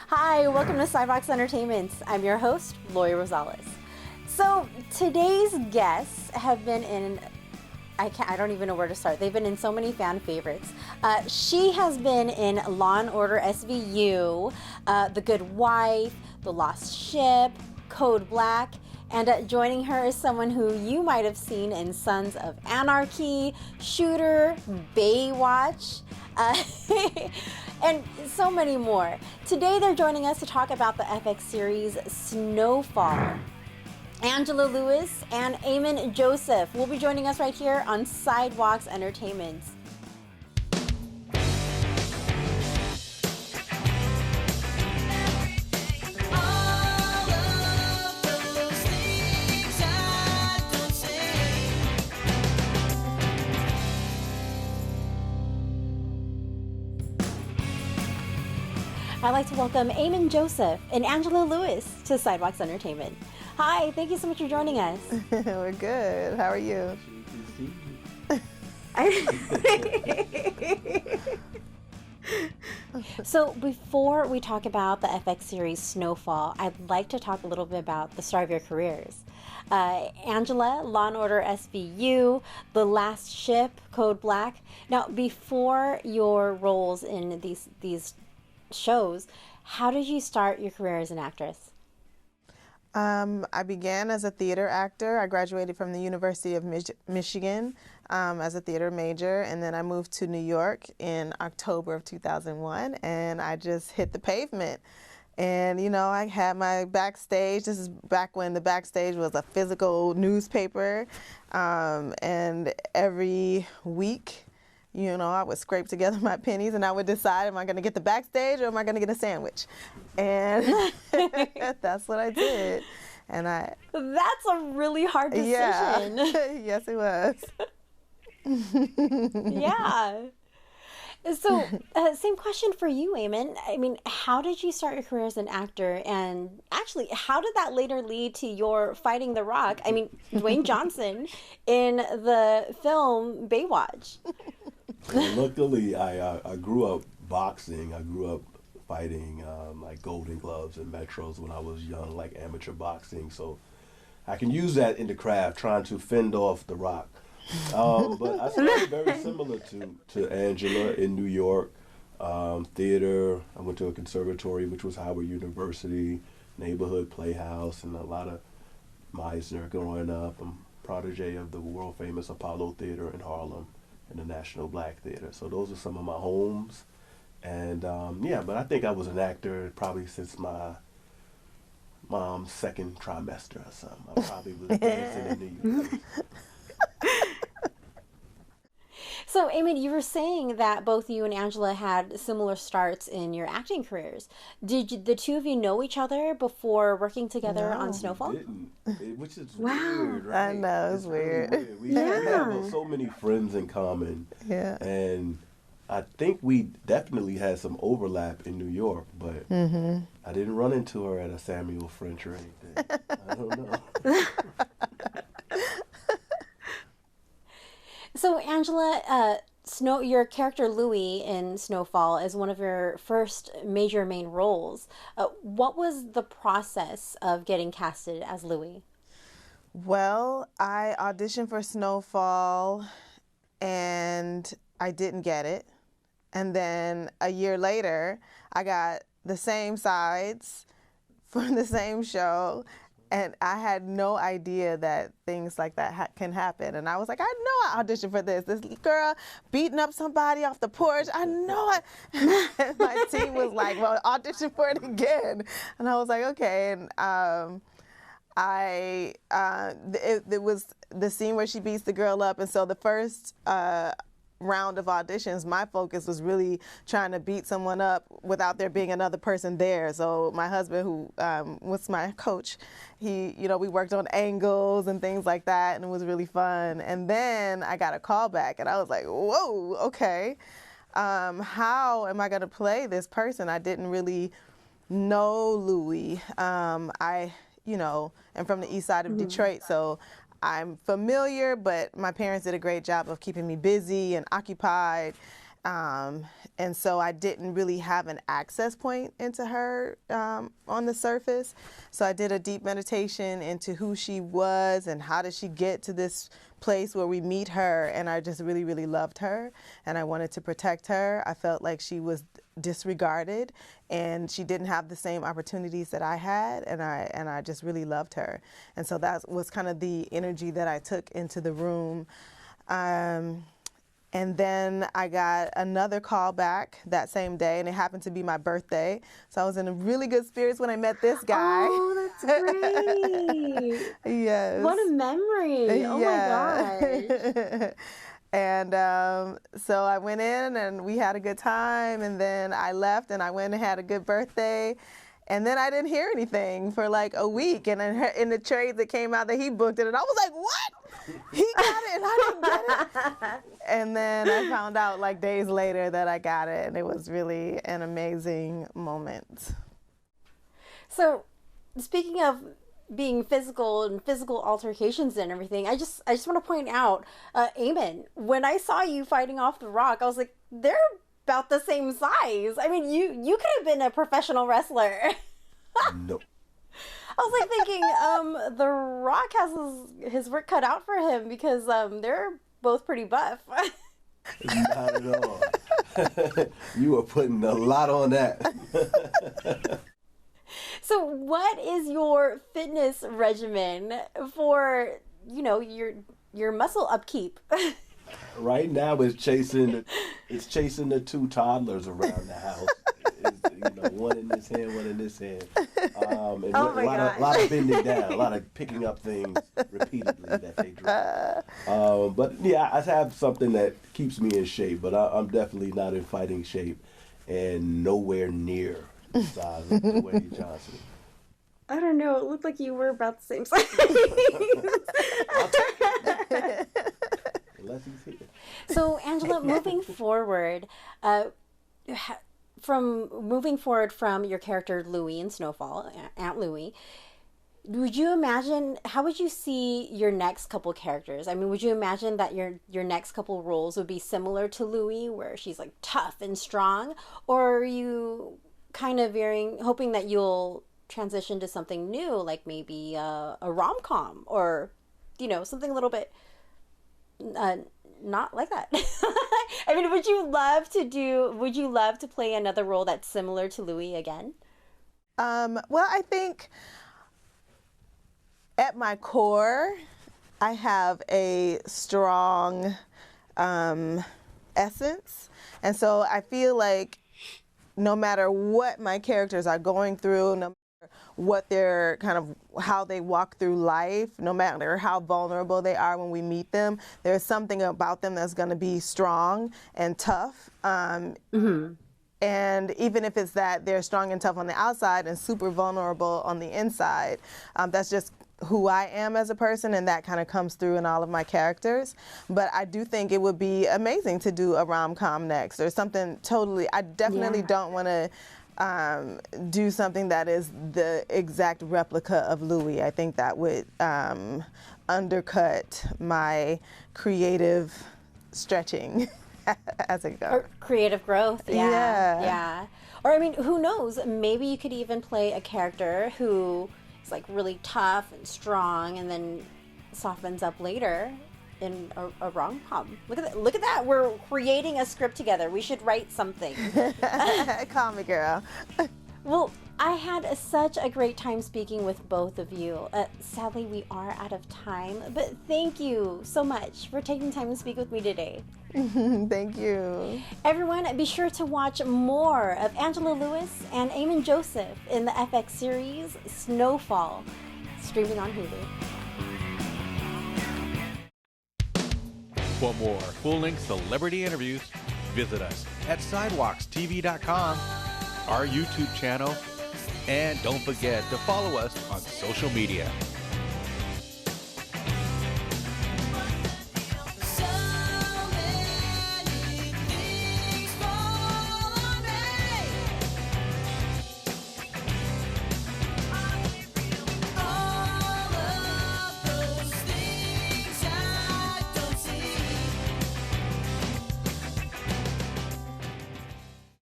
Hi, welcome to Sidewalks Entertainment. I'm your host, Lori Rosales. So today's guests have been in, I don't even know where to start. They've been in so many fan favorites. She has been in Law and Order SVU, The Good Wife, The Lost Ship, Code Black, and joining her is someone who you might have seen in Sons of Anarchy, Shooter, Baywatch, and so many more. Today they're joining us to talk about the FX series Snowfall. Angela Lewis and Amin Joseph will be joining us right here on Sidewalks Entertainment. I'd like to welcome Amin Joseph and Angela Lewis to Sidewalks Entertainment. Hi, thank you so much for joining us. We're good. How are you? So before we talk about the FX series Snowfall, I'd like to talk a little bit about the start of your careers. Angela, Law and Order SVU, The Last Ship, Code Black. Now, before your roles in these shows, how did you start your career as an actress? I began as a theater actor. I graduated from the University of Michigan as a theater major, and then I moved to New York in October of 2001, and I just hit the pavement. And, you know, I had my backstage. This is back when the backstage was a physical newspaper, and every week, you know, I would scrape together my pennies and I would decide, am I going to get the backstage or am I going to get a sandwich? And that's what I did. And that's a really hard decision. Yeah. Yes, it was. Yeah. So, same question for you, Amin. I mean, how did you start your career as an actor? And actually, how did that later lead to your fighting The Rock? I mean, Dwayne Johnson in the film Baywatch. Well, luckily, I grew up boxing. I grew up fighting like Golden Gloves and Metros when I was young, like amateur boxing. So I can use that in the craft, trying to fend off The Rock. But I started very similar to Angela in New York. Theater, I went to a conservatory, which was Howard University, neighborhood playhouse, and a lot of Meisner growing up. I'm protege of the world famous Apollo Theater in Harlem and the National Black Theater. So those are some of my homes. And yeah, but I think I was an actor probably since my mom's second trimester or something. I probably was dancing in New York. So, Amin, you were saying that both you and Angela had similar starts in your acting careers. Did the two of you know each other before working together on Snowfall? We didn't, which is weird, right? I know, it's weird. Really weird. We have so many friends in common. Yeah. And I think we definitely had some overlap in New York, but I didn't run into her at a Samuel French or anything. I don't know. So, Angela, your character Louie in Snowfall is one of your first major main roles. What was the process of getting casted as Louie? Well, I auditioned for Snowfall and I didn't get it. And then a year later, I got the same sides for the same show. And I had no idea that things like that can happen. And I was like, I know I auditioned for this. This girl beating up somebody off the porch. I know it. And my team was like, well, audition for it again. And I was like, okay. And it was the scene where she beats the girl up. And so the first round of auditions, my focus was really trying to beat someone up without there being another person there. So my husband, who was my coach, we worked on angles and things like that, and it was really fun. And then I got a call back, and I was like, whoa, okay. How am I going to play this person? I didn't really know Louie. I am from the east side of Detroit, so I'm familiar, but my parents did a great job of keeping me busy and occupied. And so I didn't really have an access point into her on the surface. So I did a deep meditation into who she was and how did she get to this place where we meet her. And I just really, really loved her. And I wanted to protect her. I felt like she was disregarded and she didn't have the same opportunities that I had. And I just really loved her. And so that was kind of the energy that I took into the room. And then I got another call back that same day, and it happened to be my birthday. So I was in really good spirits when I met this guy. Oh, that's great. Yes. What a memory. Oh, my gosh. And so I went in, and we had a good time, and then I left, and I went and had a good birthday. And then I didn't hear anything for like a week. And then in the trades, it came out that he booked it. And I was like, what? He got it and I didn't get it? And then I found out like days later that I got it. And it was really an amazing moment. So speaking of being physical and physical altercations and everything, I just want to point out, Amin, when I saw you fighting off the Rock, I was like, they're about the same size. I mean, you could have been a professional wrestler. No. I was like thinking, The Rock has his work cut out for him because they're both pretty buff. Not at all. You are putting a lot on that. So what is your fitness regimen for, your muscle upkeep? Right now, it's chasing the two toddlers around the house. It's, one in this hand, one in this hand. And a lot of bending down, a lot of picking up things repeatedly that they drop. But yeah, I have something that keeps me in shape, but I'm definitely not in fighting shape, and nowhere near the size of Dwayne Johnson. I don't know. It looked like you were about the same size. Unless he's here. So, Angela, moving forward, from your character Louie in Snowfall, Aunt Louie, how would you see your next couple characters? I mean, would you imagine that your next couple roles would be similar to Louie, where she's like tough and strong, or are you kind of hoping that you'll transition to something new, like maybe a rom-com or, something a little bit not like that? I mean, would you love to play another role that's similar to Louie again? Well, I think at my core, I have a strong essence. And so I feel like no matter what my characters are going through, no matter what they're how they walk through life, no matter how vulnerable they are when we meet them, there's something about them that's going to be strong and tough. And even if it's that they're strong and tough on the outside and super vulnerable on the inside, that's just who I am as a person, and that kind of comes through in all of my characters. But I do think it would be amazing to do a rom-com next or something totally. I definitely don't want to do something that is the exact replica of Louie. I think that would undercut my creative stretching as it goes. Or creative growth, yeah. Or I mean, who knows? Maybe you could even play a character who is like really tough and strong, and then softens up later in a rom-com. Look at that. We're creating a script together. We should write something. Call me, girl. Well, I had such a great time speaking with both of you. Sadly, we are out of time, but thank you so much for taking time to speak with me today. Thank you. Everyone, be sure to watch more of Angela Lewis and Amin Joseph in the FX series Snowfall, streaming on Hulu. For more full-length celebrity interviews, visit us at sidewalkstv.com, our YouTube channel, and don't forget to follow us on social media.